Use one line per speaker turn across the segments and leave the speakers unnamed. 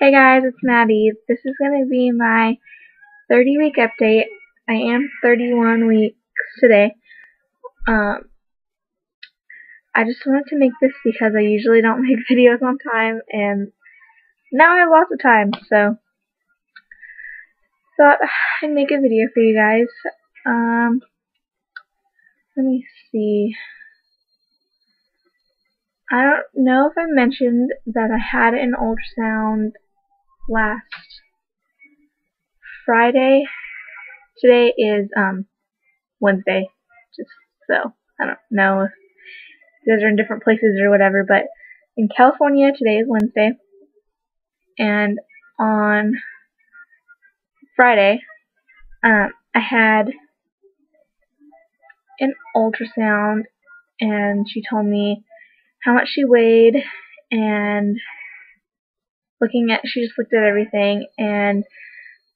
Hey guys, it's Maddie. This is going to be my 30-week update. I am 31 weeks today. I just wanted to make this because I usually don't make videos on time, and now I have lots of time, so thought I'd make a video for you guys. Let me see. I don't know if I mentioned that I had an ultrasound last Friday. Today is Wednesday, just so I don't know if you guys are in different places or whatever, but in California today is Wednesday, and on Friday I had an ultrasound, and she told me how much she weighed, and she just looked at everything, and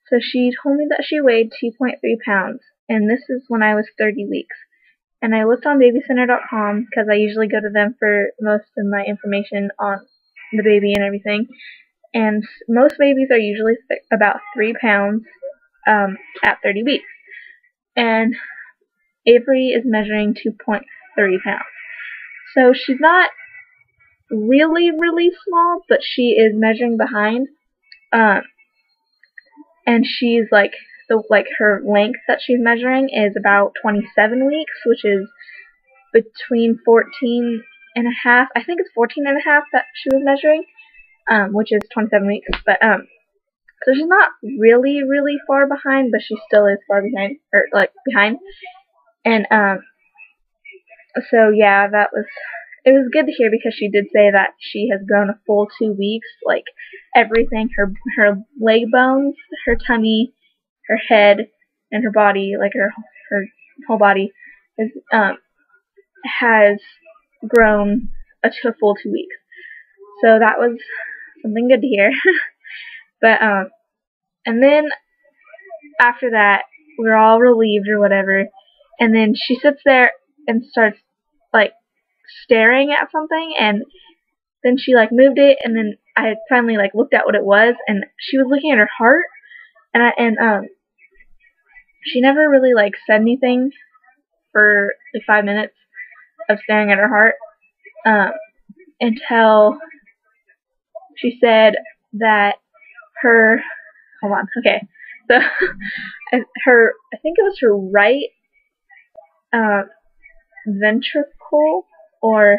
so she told me that she weighed 2.3 pounds, and this is when I was 30 weeks. And I looked on babycenter.com because I usually go to them for most of my information on the baby and everything. And most babies are usually about 3 pounds at 30 weeks. And Avery is measuring 2.3 pounds. So she's not really, really small, but she is measuring behind. And she's her length that she's measuring is about 27 weeks, which is between 14 and a half. I think it's 14 and a half that she was measuring, which is 27 weeks. But so she's not really, really far behind, but she still is far behind, or behind. And so yeah, it was good to hear, because she did say that she has grown a full 2 weeks. Like everything, her leg bones, her tummy, her head, and her body, like her whole body, has grown to a full 2 weeks. So that was something good to hear. But and then after that, we're all relieved or whatever, and then she sits there and starts staring at something, and then she moved it, and then I finally looked at what it was, and she was looking at her heart, and she never really said anything for 5 minutes of staring at her heart, until she said that hold on, okay, so I think it was her right ventricle, or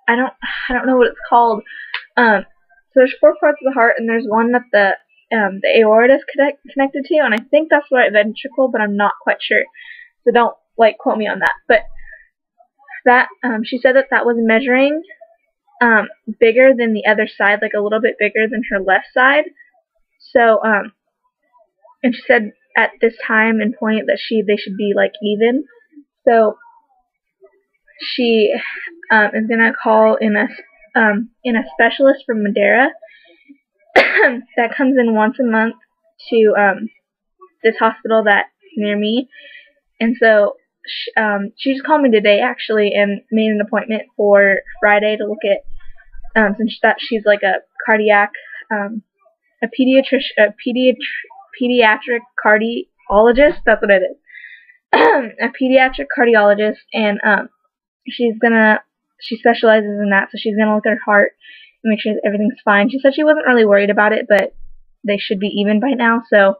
I don't know what it's called. So there's 4 parts of the heart, and there's one that the aorta is connected to, and I think that's the right ventricle, but I'm not quite sure. So don't quote me on that. But that she said that was measuring bigger than the other side, a little bit bigger than her left side. So and she said at this time and point that they should be even. So she is gonna call in a specialist from Madeira that comes in once a month to this hospital that's near me. And so she just called me today actually and made an appointment for Friday to look at, since she's a cardiac, a pediatric cardiologist. That's what it is. A pediatric cardiologist, and she specializes in that, so she's gonna look at her heart and make sure that everything's fine. She said she wasn't really worried about it, but they should be even by now, so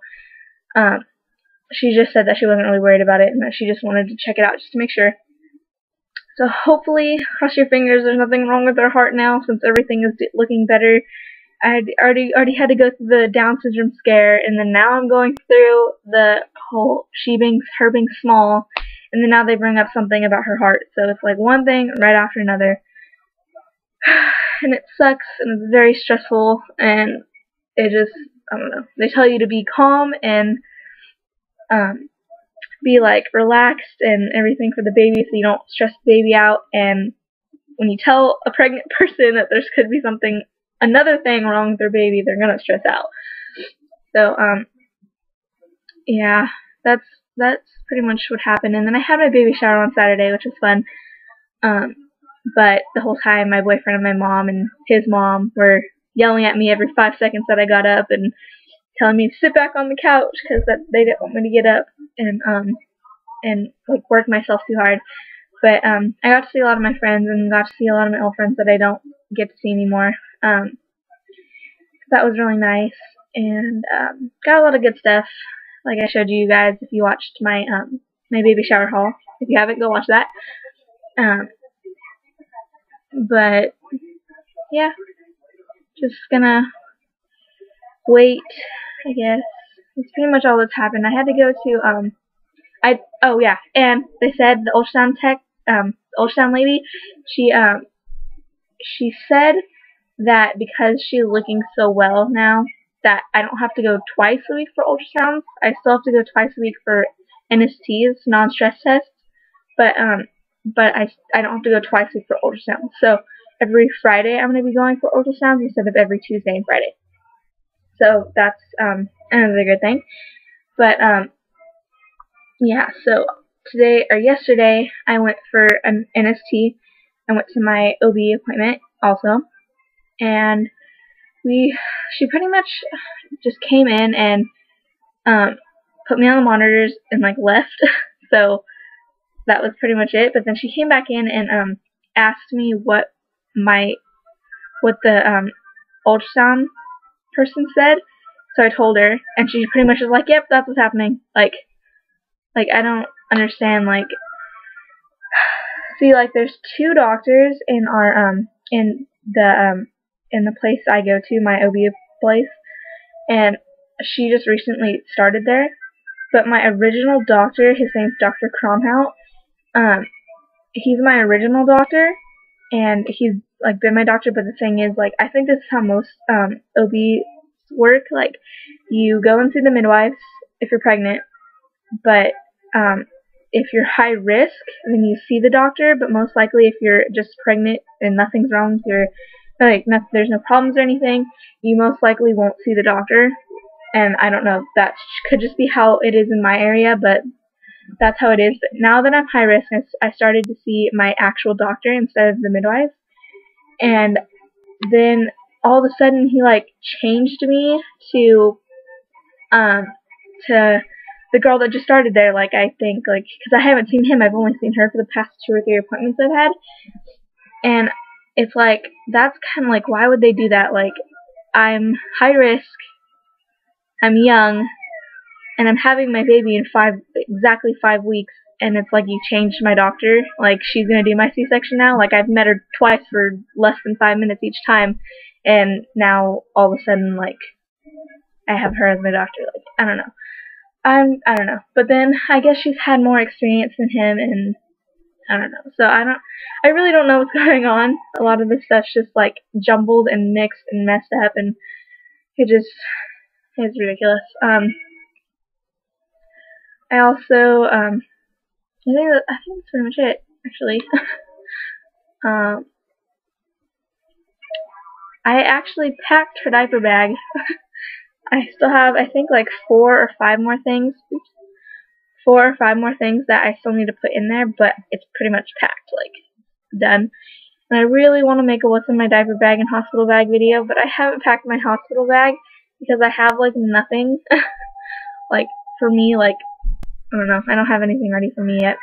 she just said that she wasn't really worried about it, and that she just wanted to check it out just to make sure. So hopefully, cross your fingers, there's nothing wrong with her heart now, since everything is looking better. I already had to go through the Down syndrome scare, and then now I'm going through the whole her being small, and then now they bring up something about her heart. So it's one thing right after another, and it sucks, and it's very stressful, and it just, I don't know. They tell you to be calm and be relaxed and everything for the baby, so you don't stress the baby out. And when you tell a pregnant person that there could be another thing wrong with their baby, they're gonna stress out. So yeah, that's pretty much what happened. And then I had my baby shower on Saturday, which was fun. But the whole time, my boyfriend and my mom and his mom were yelling at me every 5 seconds that I got up and telling me to sit back on the couch because they didn't want me to get up and like work myself too hard. But I got to see a lot of my friends and got to see a lot of my old friends that I don't get to see anymore. That was really nice, and got a lot of good stuff. Like I showed you guys if you watched my my baby shower haul. If you haven't, go watch that. But yeah, just gonna wait, I guess. That's pretty much all that's happened. I had to go to oh yeah, and they said the ultrasound tech, the ultrasound lady, she said that because she's looking so well now, that I don't have to go twice a week for ultrasounds. I still have to go twice a week for NSTs, non-stress tests, but I don't have to go twice a week for ultrasounds. So every Friday I'm going to be going for ultrasounds instead of every Tuesday and Friday. So that's another good thing. But yeah, so yesterday I went for an NST. I went to my OB appointment also, and she pretty much just came in and put me on the monitors and like left. So that was pretty much it. But then she came back in and asked me what the ultrasound person said. So I told her, and she pretty much was like, "Yep, that's what's happening." Like I don't understand. Like, see, like there's 2 doctors in our in the place I go to, my OB place, and she just recently started there. But my original doctor, his name's Dr. Cromhout, he's my original doctor, and he's like been my doctor. But the thing is, like, I think this is how most OBs work. Like, you go and see the midwives if you're pregnant, but if you're high risk, then you see the doctor. But most likely, if you're just pregnant and nothing's wrong with your there's no problems or anything, you most likely won't see the doctor. And I don't know, that could just be how it is in my area, but that's how it is. But now that I'm high risk, I started to see my actual doctor instead of the midwife. And then all of a sudden he like changed me to the girl that just started there. Like, I think, like, because I haven't seen him, I've only seen her for the past 2 or 3 appointments I've had. And it's like, that's kind of like, why would they do that? Like, I'm high risk, I'm young, and I'm having my baby in exactly 5 weeks, and it's like, you changed my doctor. Like, she's gonna do my C-section now. Like, I've met her twice for less than 5 minutes each time, and now all of a sudden, like, I have her as my doctor. Like, I don't know. I don't know. But then I guess she's had more experience than him, and I don't know. So I really don't know what's going on. A lot of this stuff's just like jumbled and mixed and messed up, and it's ridiculous. I also I think that's pretty much it, actually. I actually packed her diaper bag. I still have, I think, like 4 or 5 more things. 4 or 5 more things that I still need to put in there, but it's pretty much packed, like, done. And I really want to make a what's in my diaper bag and hospital bag video, but I haven't packed my hospital bag because I have, like, nothing, like, for me, like, I don't know, I don't have anything ready for me yet.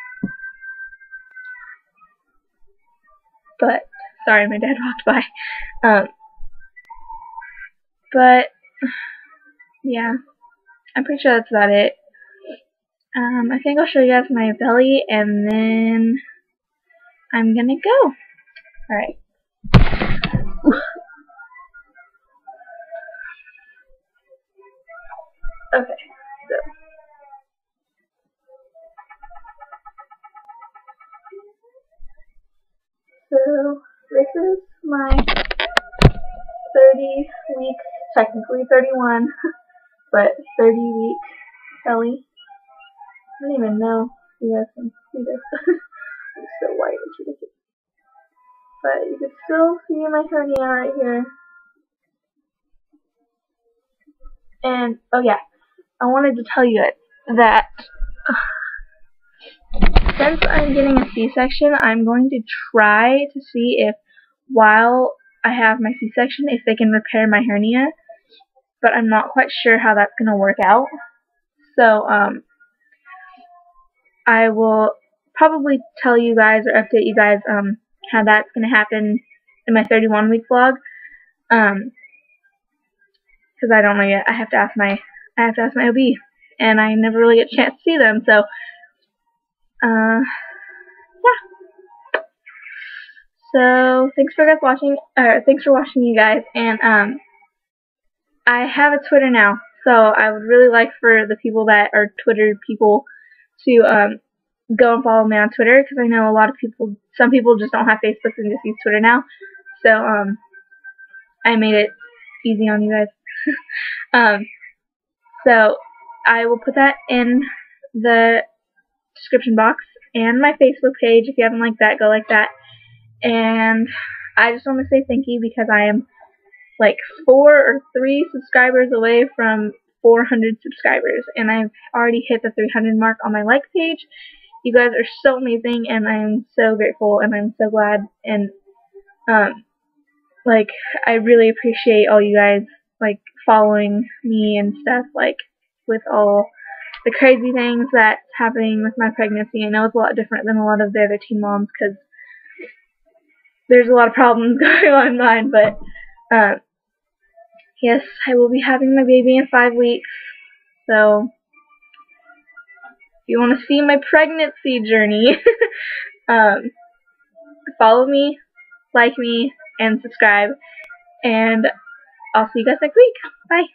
But, sorry, my dad walked by. But, yeah, I'm pretty sure that's about it. I think I'll show you guys my belly, and then I'm gonna go. Alright. Okay, so this is my 30 week, technically 31, but 30-week belly. I don't even know if you guys can see this. It's so white, it's ridiculous. But you can still see my hernia right here. And, oh yeah, I wanted to tell you that since I'm getting a C-section, I'm going to try to see if while I have my C-section, if they can repair my hernia, but I'm not quite sure how that's going to work out. So, I will probably tell you guys or update you guys how that's going to happen in my 31-week vlog. Because I don't know yet. I have to ask my OB, and I never really get a chance to see them. So, yeah. So thanks for watching, you guys, and I have a Twitter now. So I would really like for the people that are Twitter people to go and follow me on Twitter, because I know some people just don't have Facebook and just use Twitter now. So I made it easy on you guys. So I will put that in the description box, and my Facebook page. If you haven't liked that, go like that. And I just want to say thank you, because I am like 4 or 3 subscribers away from 400 subscribers, and I've already hit the 300 mark on my like page. You guys are so amazing, and I'm so grateful, and I'm so glad, and like, I really appreciate all you guys like following me and stuff, like with all the crazy things that's happening with my pregnancy. I know it's a lot different than a lot of the other teen moms, because there's a lot of problems going on in mine, but yes, I will be having my baby in 5 weeks. So if you want to see my pregnancy journey, follow me, like me, and subscribe, and I'll see you guys next week. Bye.